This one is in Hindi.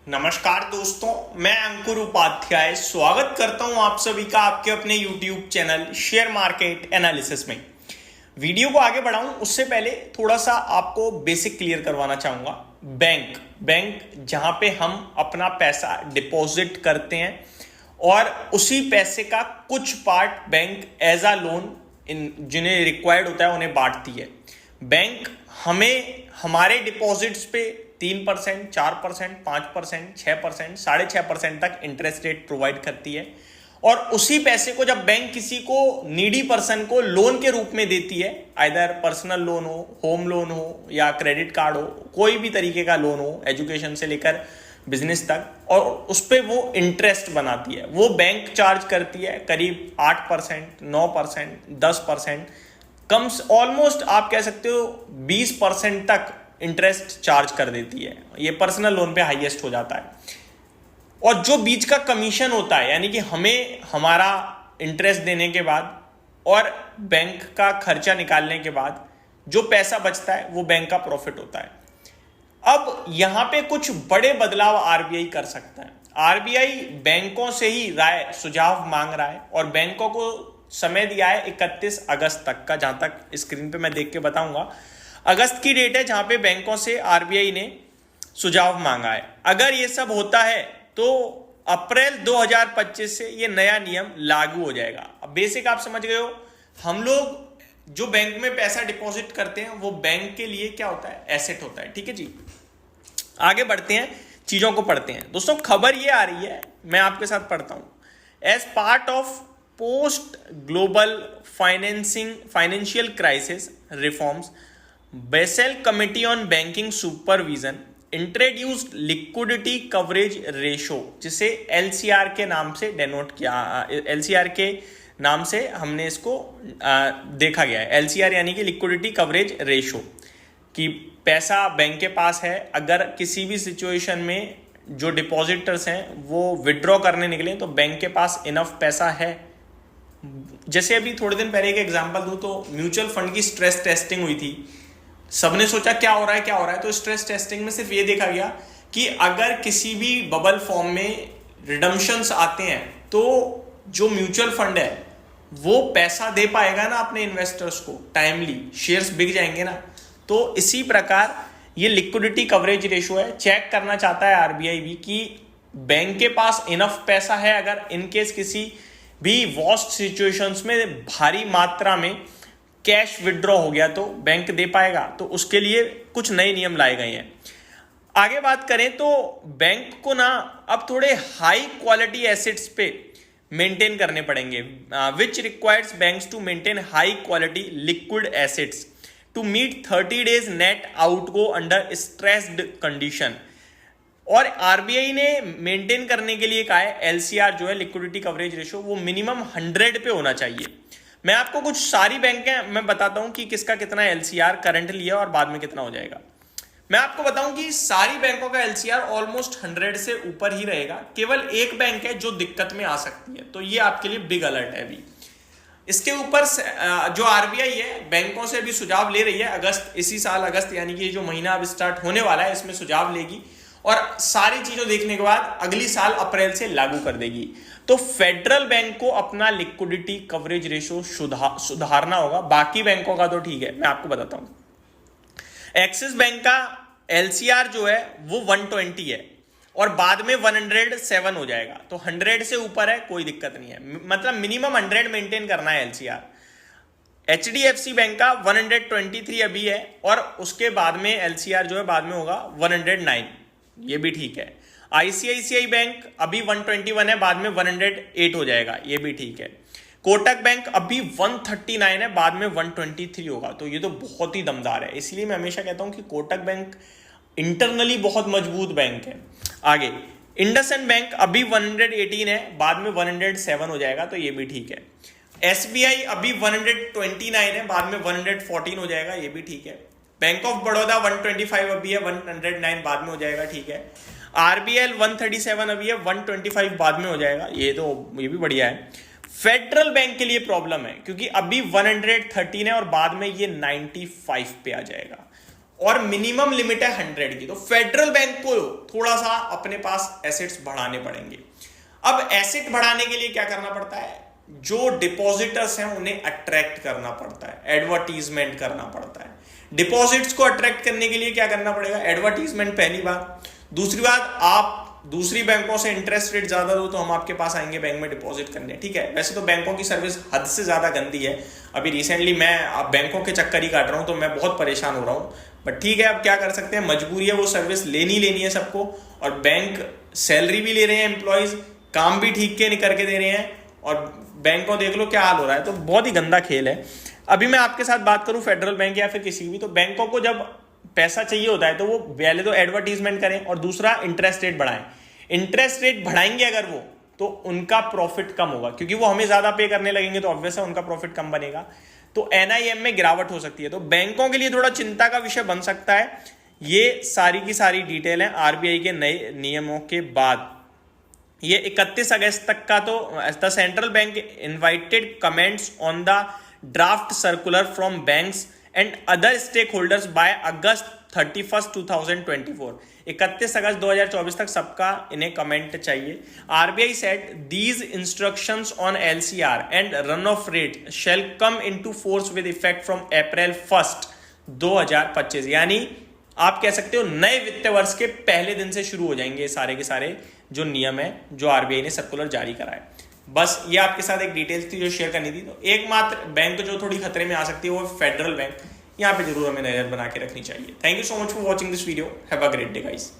नमस्कार दोस्तों, मैं अंकुर उपाध्याय स्वागत करता हूं आप सभी का आपके अपने YouTube channel share market analysis में। वीडियो को आगे बढ़ाऊं उससे पहले थोड़ा सा आपको बेसिक क्लियर करवाना चाहूंगा। बैंक जहां पे हम अपना पैसा डिपॉजिट करते हैं और उसी पैसे का कुछ part bank as a loan जिन्हें रिक्वायर्ड होता है उन्हें बांटती है। बैंक हमें हमारे डिपॉजिट्स पे 3%, 4%, 5%, 6%, 6.5% तक इंटरेस्ट रेट प्रोवाइड करती है और उसी पैसे को जब बैंक किसी को नीडी पर्सन को लोन के रूप में देती है, आइदर पर्सनल लोन हो, होम लोन हो या क्रेडिट कार्ड हो, कोई भी तरीके का लोन हो, एजुकेशन से लेकर बिजनेस तक, और उस पर वो इंटरेस्ट बनाती है, वो बैंक चार्ज करती है करीब 8%, 9%, 10%, कम ऑलमोस्ट आप कह सकते हो 20% तक इंटरेस्ट चार्ज कर देती है। ये पर्सनल लोन पे हाईएस्ट हो जाता है। और जो बीच का कमीशन होता है, यानी कि हमें हमारा इंटरेस्ट देने के बाद और बैंक का खर्चा निकालने के बाद जो पैसा बचता है वो बैंक का प्रॉफिट होता है। अब यहां पे कुछ बड़े बदलाव आरबीआई कर सकता है। आरबीआई बैंकों से ही राय सुझाव मांग रहा है और बैंकों को समय दिया है 31 अगस्त तक का, जहां तक स्क्रीन पे मैं देख के बताऊंगा। अगस्त की डेट है जहां पे बैंकों से आरबीआई ने सुझाव मांगा है। अगर ये सब होता है तो अप्रैल 2025 से ये नया नियम लागू हो जाएगा। अब बेसिक आप समझ गए हो, हम लोग जो बैंक में पैसा डिपॉजिट करते हैं वो बैंक के लिए क्या होता है, एसेट होता है। ठीक है जी, आगे बढ़ते हैं, चीजों को पढ़ते हैं। दोस्तों खबर ये आ रही है, मैं आपके साथ पढ़ता हूं। As part of post global financial crisis reforms, Basel committee on banking supervision introduced liquidity coverage ratio, जिसे एलसीआर के नाम से डेनोट किया, एलसीआर के नाम से हमने इसको देखा गया है। एलसीआर यानी कि लिक्विडिटी कवरेज रेशो, कि पैसा बैंक के पास है, अगर किसी भी सिचुएशन में जो डिपॉजिटर्स हैं वो विड्रॉ करने निकले तो बैंक के पास इनफ पैसा है। जैसे अभी थोड़े दिन पहले एक एग्जांपल दूं तो म्यूचुअल फंड की स्ट्रेस टेस्टिंग हुई थी। सबने सोचा क्या हो रहा है, तो स्ट्रेस टेस्टिंग में सिर्फ ये देखा गया कि अगर किसी भी बबल फॉर्म में रिडम्पशंस आते हैं तो जो म्यूचुअल फंड है वो पैसा दे पाएगा ना अपने इन्वेस्टर्स को टाइमली, शेयर्स बिक जाएंगे ना। तो इसी प्रकार ये लिक्विडिटी कवरेज रेशो है, चेक करना चाहता है आरबीआई भी कि बैंक के पास इनफ पैसा है, अगर इनकेस किसी भी वर्स्ट सिचुएशंस में भारी मात्रा में कैश विड्रॉ हो गया तो बैंक दे पाएगा। तो उसके लिए कुछ नए नियम लाए गए हैं। आगे बात करें तो बैंक को ना अब थोड़े हाई क्वालिटी एसेट्स पे मेंटेन करने पड़ेंगे, which requires banks to maintain high quality liquid assets to meet 30 days net outgo under stressed condition. और आरबीआई ने मेंटेन करने के लिए कहा है एलसीआर जो है, लिक्विडिटी कवरेज रेशो, वो मिनिमम 100 पे होना चाहिए। मैं आपको कुछ सारी बैंकें मैं बताता हूं कि किसका कितना एलसीआर करंटली है और बाद में कितना हो जाएगा। मैं आपको बताऊं कि सारी बैंकों का एलसीआर ऑलमोस्ट 100 से ऊपर ही रहेगा। केवल एक बैंक है जो दिक्कत में आ सकती है, तो ये आपके लिए बिग अलर्ट है। अभी इसके ऊपर जो आरबीआई है बैंकों से भी सुझाव ले रही है। इसी साल अगस्त यानी कि जो महीना अब स्टार्ट होने वाला है इसमें सुझाव लेगी और सारी चीजों देखने के बाद अगली साल अप्रैल से लागू कर देगी। तो फेडरल बैंक को अपना लिक्विडिटी कवरेज रेशो सुधारना होगा। बाकी बैंकों का तो ठीक है, मैं आपको बताता हूं। एक्सिस बैंक का एलसीआर जो है वो 120 है और बाद में 107 हो जाएगा, तो 100 से ऊपर है, कोई दिक्कत नहीं है, मतलब मिनिमम 100 मेंटेन करना है एलसीआर। एचडीएफसी बैंक का 123 अभी है और उसके बाद में एलसीआर जो है बाद में होगा 109, ये भी ठीक है। आईसीआईसीआई बैंक अभी 121 है, बाद में 108 हो जाएगा, ये भी ठीक है। कोटक बैंक अभी 139 है, बाद में 123 होगा, तो ये तो बहुत ही दमदार है। इसलिए मैं हमेशा कहता हूं कि कोटक बैंक इंटरनली बहुत मजबूत बैंक है। आगे इंडसइंड बैंक अभी 118 है, बाद में 107 हो जाएगा, तो ये भी ठीक है। एसबीआई अभी 129 है, बाद में 114 हो जाएगा, ये भी ठीक है। बैंक ऑफ बड़ौदा 125 अभी है, 109 बाद में हो जाएगा, ठीक है। आरबीएल 137 अभी है, 125 बाद में हो जाएगा, ये भी बढ़िया है। फेडरल बैंक के लिए प्रॉब्लम है क्योंकि अभी 113 है और बाद में ये 95 पे आ जाएगा। और मिनिमम लिमिट है 100 की। तो फेडरल बैंक को थोड़ा सा अपने पास एसेट्स बढ़ाने पड़ेंगे। अब एसेट बढ़ाने के लिए क्या करना पड़ता है, जो डिपॉजिटर्स हैं उन्हें अट्रैक्ट करना पड़ता है, एडवर्टीजमेंट करना पड़ता है। डिपॉजिट्स को अट्रैक्ट करने के लिए क्या करना पड़ेगा, एडवर्टीजमेंट पहली बात। दूसरी बात, आप दूसरी बैंकों से इंटरेस्ट रेट ज्यादा दो तो हम आपके पास आएंगे बैंक में डिपॉजिट करने, ठीक है। वैसे तो बैंकों की सर्विस हद से ज्यादा गंदी है। अभी रिसेंटली मैं अब बैंकों के चक्कर ही काट रहा हूं तो मैं बहुत परेशान हो रहा हूं, बट ठीक है, अब क्या कर सकते हैं, मजबूरी है, वो सर्विस लेनी है सबको। और बैंक सैलरी भी ले रहे हैं एम्प्लॉयज, काम भी ठीक के करके दे रहे हैं, और बैंक को देख लो क्या हाल हो रहा है। तो बहुत ही गंदा खेल है। अभी मैं आपके साथ बात करूं फेडरल बैंक या फिर किसी भी, तो बैंकों को जब पैसा चाहिए होता है तो वो पहले तो एडवर्टीजमेंट करें और दूसरा इंटरेस्ट रेट बढ़ाएं। इंटरेस्ट रेट बढ़ाएंगे अगर वो, तो उनका प्रॉफिट कम होगा, क्योंकि वो हमें ज्यादा पे करने लगेंगे तो ऑब्वियस है उनका प्रॉफिट कम बनेगा। तो एनआईएम में गिरावट हो सकती है। तो बैंकों के लिए थोड़ा चिंता का विषय बन सकता है। ये सारी की सारी डिटेल है आरबीआई के नए नियमों के बाद। ये 31 अगस्त तक का, तो the central bank invited comments on the draft circular from banks and other stake holders by August 31, 2024। 31 अगस्त 2024 तक सबका इन्हें कमेंट चाहिए। RBI said these instructions on LCR and run off rate shall come into force with effect from April 1, 2025। यानी आप कह सकते हो नए वित्त वर्ष के पहले दिन से शुरू हो जाएंगे सारे के सारे जो नियम है जो आरबीआई ने सर्कुलर जारी करा है। बस ये आपके साथ एक डिटेल्स थी जो शेयर करनी थी। तो एकमात्र बैंक जो थोड़ी खतरे में आ सकती है वो फेडरल बैंक, यहाँ पे जरूर हमें नजर बना के रखनी चाहिए। Thank you so much for watching this video. Have a great day guys.